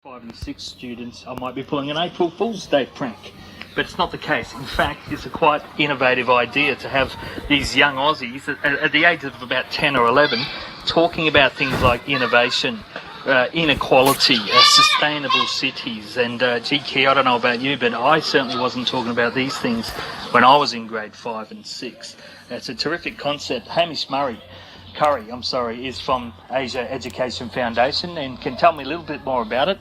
5 and 6 students, I might be pulling an April Fool's Day prank. But it's not the case. In fact, it's a quite innovative idea to have these young Aussies at the age of about 10 or 11 talking about things like innovation, inequality, sustainable cities. And gee, Key, I don't know about you, but I certainly wasn't talking about these things when I was in grade 5 and 6. It's a terrific concept. Hamish Curry, is from Asia Education Foundation and can tell me a little bit more about it.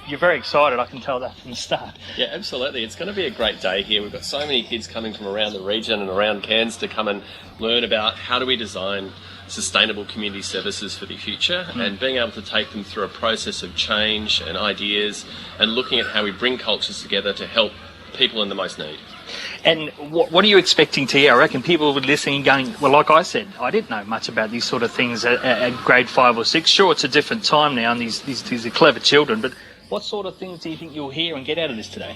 You're very excited, I can tell that from the start. Yeah, absolutely. It's going to be a great day here. We've got so many kids coming from around the region and around Cairns to come and learn about how do we design sustainable community services for the future and being able to take them through a process of change and ideas and looking at how we bring cultures together to help people in the most need. And what are you expecting to hear? I reckon people will be listening going, well, like I said, I didn't know much about these sort of things at grade 5 or 6. Sure, it's a different time now and these are clever children, but what sort of things do you think you'll hear and get out of this today?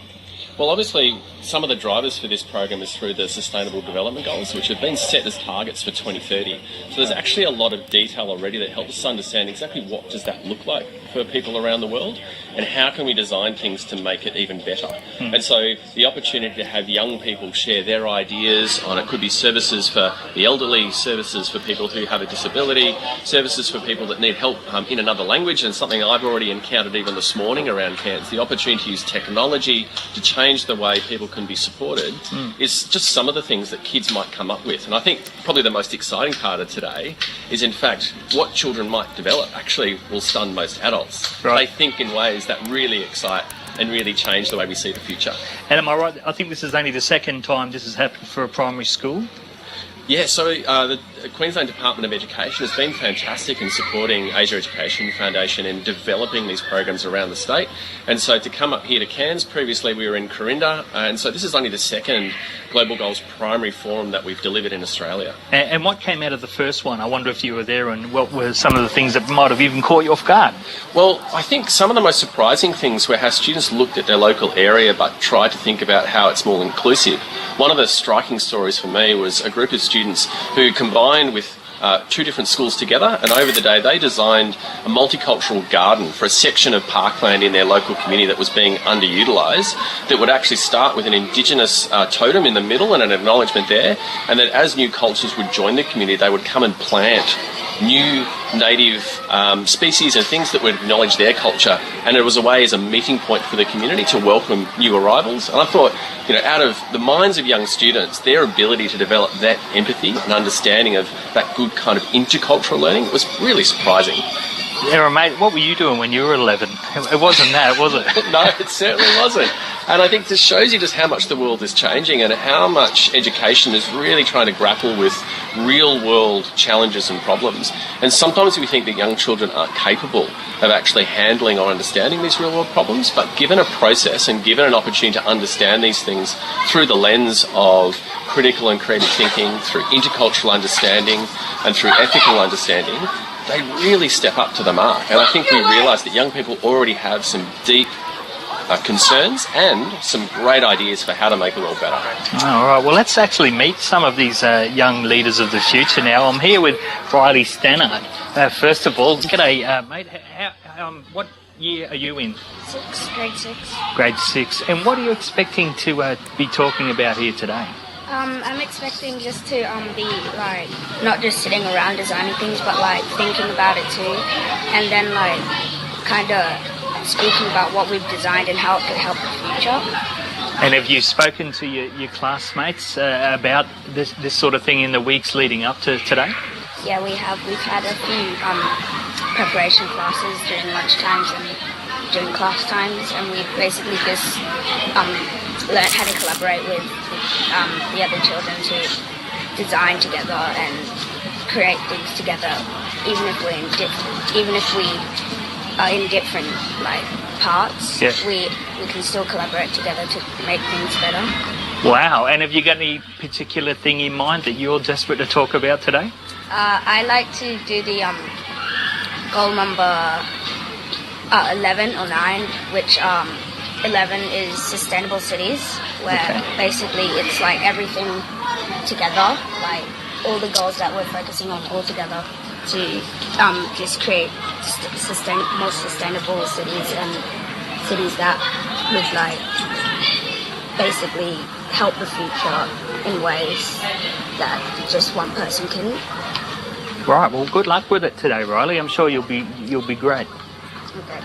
Well, obviously, some of the drivers for this program is through the Sustainable Development Goals, which have been set as targets for 2030. So there's actually a lot of detail already that helps us understand exactly what does that look like for people around the world and how can we design things to make it even better. And so the opportunity to have young people share their ideas on it could be services for the elderly, services for people who have a disability, services for people that need help in another language, and something I've already encountered even this morning around Cairns, the opportunity to use technology to change the way people can be supported is just some of the things that kids might come up with. And I think probably the most exciting part of today is, in fact, what children might develop actually will stun most adults. Right. They think in ways that really excite and really change the way we see the future. And am I right? I think this is only the second time this has happened for a primary school. Yeah, so the Queensland Department of Education has been fantastic in supporting Asia Education Foundation in developing these programs around the state. And so to come up here to Cairns, previously we were in Corinda, and so this is only the second Global Goals primary forum that we've delivered in Australia. And what came out of the first one? I wonder if you were there, and what were some of the things that might have even caught you off guard? Well, I think some of the most surprising things were how students looked at their local area but tried to think about how it's more inclusive. One of the striking stories for me was a group of students who combined with two different schools together, and over the day they designed a multicultural garden for a section of parkland in their local community that was being underutilised, that would actually start with an Indigenous totem in the middle and an acknowledgement there, and that as new cultures would join the community they would come and plant new native species and things that would acknowledge their culture, and it was a way as a meeting point for the community to welcome new arrivals. And I thought, out of the minds of young students, their ability to develop that empathy and understanding of that good kind of intercultural learning was really surprising. Yeah, mate, what were you doing when you were 11? It wasn't that, was it? No, it certainly wasn't. And I think this shows you just how much the world is changing and how much education is really trying to grapple with real-world challenges and problems. And sometimes we think that young children aren't capable of actually handling or understanding these real-world problems, but given a process and given an opportunity to understand these things through the lens of critical and creative thinking, through intercultural understanding and through ethical understanding, they really step up to the mark. And I think we realise that young people already have some deep concerns and some great ideas for how to make the world better. All right, well, let's actually meet some of these young leaders of the future now. I'm here with Riley Stannard. First of all, g'day, mate. What year are you in? Grade 6. Grade 6. And what are you expecting to be talking about here today? I'm expecting just to be like not just sitting around designing things, but like thinking about it too, and then like kind of speaking about what we've designed and how it could help the future. And have you spoken to your classmates about this sort of thing in the weeks leading up to today? Yeah, we have. We've had a few preparation classes during lunch times and during class times, and we've basically just learned how to collaborate with the other children to design together and create things together, even if we are in different like parts. Yeah. We can still collaborate together to make things better. Wow! And have you got any particular thing in mind that you're desperate to talk about today? I like to do the goal number 11 or 9, which 11 is sustainable cities, where basically it's like everything together, like all the goals that we're focusing on all together to just create more sustainable cities and cities that would like basically help the future in ways that just one person couldn't. Right. Well, good luck with it today, Riley. I'm sure you'll be great. Okay.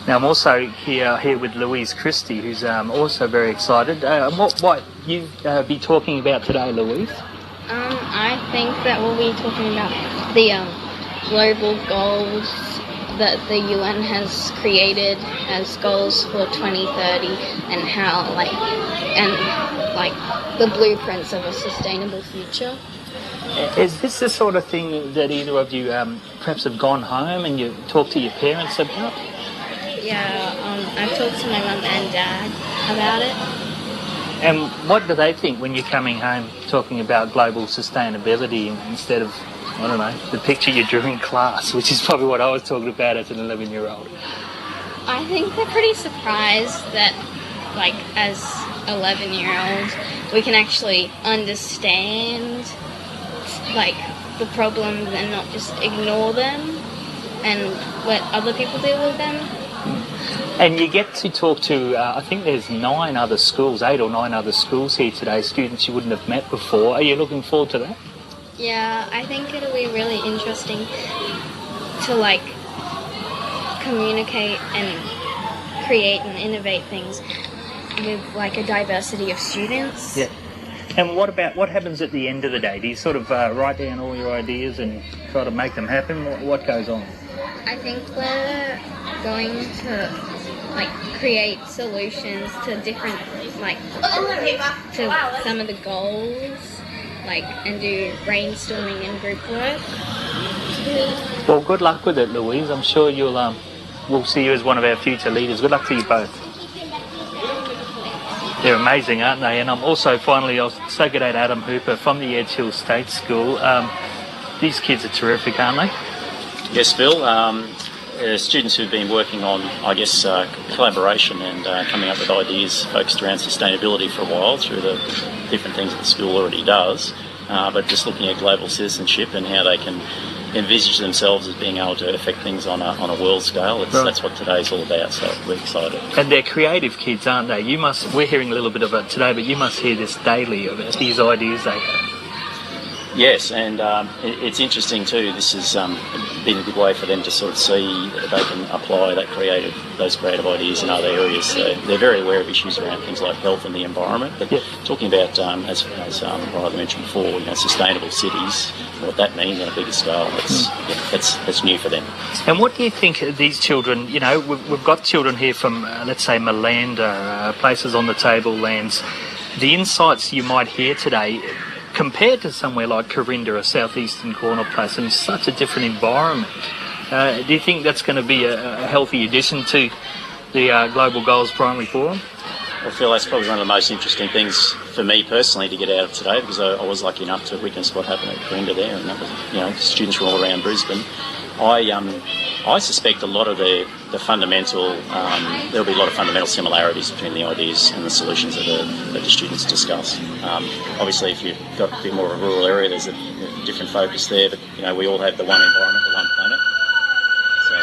Now, I'm also here with Louise Christie, who's also very excited. What you be talking about today, Louise? I think that we'll be talking about the global goals that the UN has created as goals for 2030 and how the blueprints of a sustainable future. Is this the sort of thing that either of you perhaps have gone home and you talk to your parents about? Yeah, I've talked to my mum and dad about it. And what do they think when you're coming home talking about global sustainability instead of, I don't know, the picture you drew in class, which is probably what I was talking about as an 11-year-old? I think they're pretty surprised that, like, as 11-year-olds, we can actually understand, like, the problems and not just ignore them and let other people deal with them. And you get to talk to, I think there's 8 or 9 other schools here today, students you wouldn't have met before. Are you looking forward to that? Yeah, I think it'll be really interesting to, like, communicate and create and innovate things with, like, a diversity of students. Yeah. And what happens at the end of the day? Do you sort of write down all your ideas and try to make them happen? What goes on? I think we're going to, like, create solutions to different, like, to some of the goals, like, and do brainstorming and group work. Well, good luck with it, Louise. I'm sure we'll see you as one of our future leaders. Good luck to you both. They're amazing, aren't they? And I'll say good day to Adam Hooper from the Edge Hill State School. These kids are terrific, aren't they? Yes, Phil. Students who've been working on, collaboration and coming up with ideas focused around sustainability for a while through the different things that the school already does, but just looking at global citizenship and how they can envisage themselves as being able to affect things on a world scale. That's what today's all about, so we're excited. And they're creative kids, aren't they? We're hearing a little bit of it today, but you must hear this daily about these ideas they have. Yes, and it's interesting too. This has been a good way for them to sort of see that they can apply those creative ideas in other areas. So they're very aware of issues around things like health and the environment. But talking about, as Riley mentioned before, sustainable cities, what that means on a bigger scale, that's new for them. And what do you think of these children? We've got children here from, let's say, Malanda, Places on the Table lands. The insights you might hear today, compared to somewhere like Corinda or Southeastern Corner Place, in such a different environment, do you think that's going to be a healthy addition to the Global Goals Primary Forum? Well, Phil, that's probably one of the most interesting things for me personally to get out of today, because I was lucky enough to witness what happened at Corinda there, and that was, students from all around Brisbane. I suspect a lot of the fundamental, there'll be a lot of fundamental similarities between the ideas and the solutions that the students discuss. Obviously, if you've got a bit more of a rural area, there's a different focus there, but we all have the one environment, the one planet. So,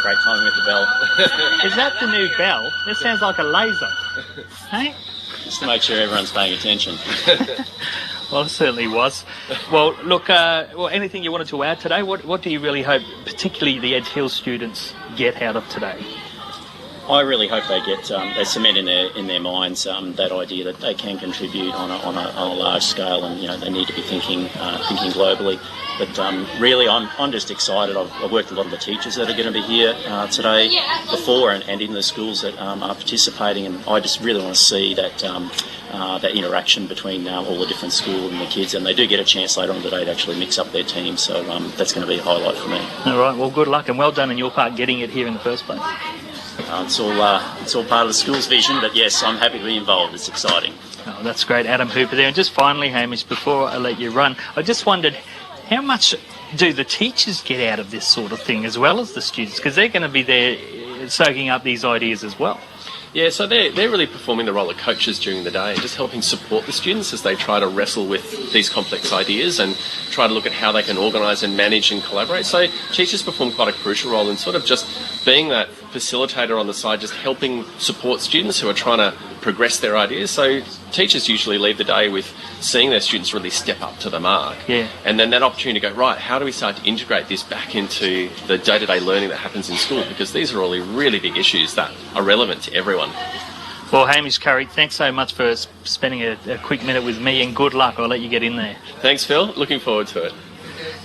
great timing with the bell. Is that the new bell? It sounds like a laser. Hey? Just to make sure everyone's paying attention. Well, it certainly was. Well, look, anything you wanted to add today? What do you really hope, particularly the Edge Hill students, get out of today? I really hope they cement in their minds that idea that they can contribute on a large scale, and they need to be thinking globally. But really, I'm just excited. I've worked with a lot of the teachers that are going to be here today, before and in the schools that are participating, and I just really want to see that interaction between all the different schools and the kids, and they do get a chance later on today to actually mix up their teams. So that's going to be a highlight for me. All right. Well, good luck and well done in your part getting it here in the first place. It's all part of the school's vision, but yes, I'm happy to be involved. It's exciting. Oh, that's great, Adam Hooper there. And just finally, Hamish, before I let you run, I just wondered, how much do the teachers get out of this sort of thing as well as the students? Because they're going to be there soaking up these ideas as well. Yeah, so they're really performing the role of coaches during the day, just helping support the students as they try to wrestle with these complex ideas and try to look at how they can organise and manage and collaborate. So teachers perform quite a crucial role in sort of just being that facilitator on the side, just helping support students who are trying to progress their ideas. So teachers usually leave the day with seeing their students really step up to the mark. Yeah. And then that opportunity to go, right, how do we start to integrate this back into the day-to-day learning that happens in school? Because these are all really big issues that are relevant to everyone. Well, Hamish Curry, thanks so much for spending a quick minute with me, and good luck. I'll let you get in there. Thanks, Phil. Looking forward to it.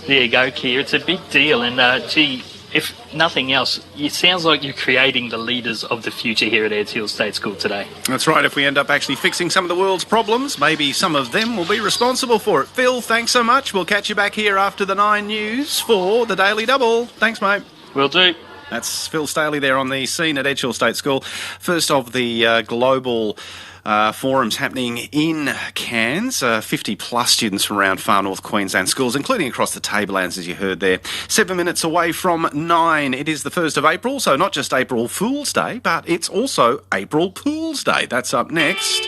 There you go, Kia. It's a big deal, and gee, if nothing else, it sounds like you're creating the leaders of the future here at Ayers Hill State School today. That's right. If we end up actually fixing some of the world's problems, maybe some of them will be responsible for it. Phil, thanks so much. We'll catch you back here after the 9 news for the Daily Double. Thanks, mate. Will do. That's Phil Staley there on the scene at Ayers Hill State School. First of the global forums happening in Cairns. 50-plus students from around far north Queensland schools, including across the Tablelands, as you heard there. 7 minutes away from 9. It is the 1st of April, so not just April Fool's Day, but it's also April Pools Day. That's up next.